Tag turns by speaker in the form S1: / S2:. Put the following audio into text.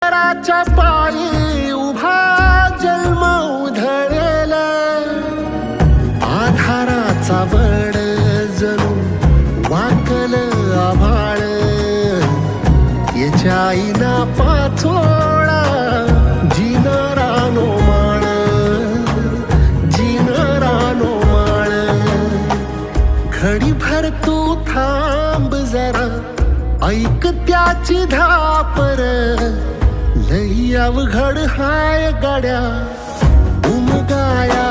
S1: राच्या पायी उभा जन्म उधळेला, आधाराचा वड जणू वाकल आभाळ, याच्या आईना पाचोळा जिनरानो माळ, जिनरानो माळ. घडीभर तू थांब जरा, ऐक त्याची धापर, लई अवघड हाय गाड्या उमगाया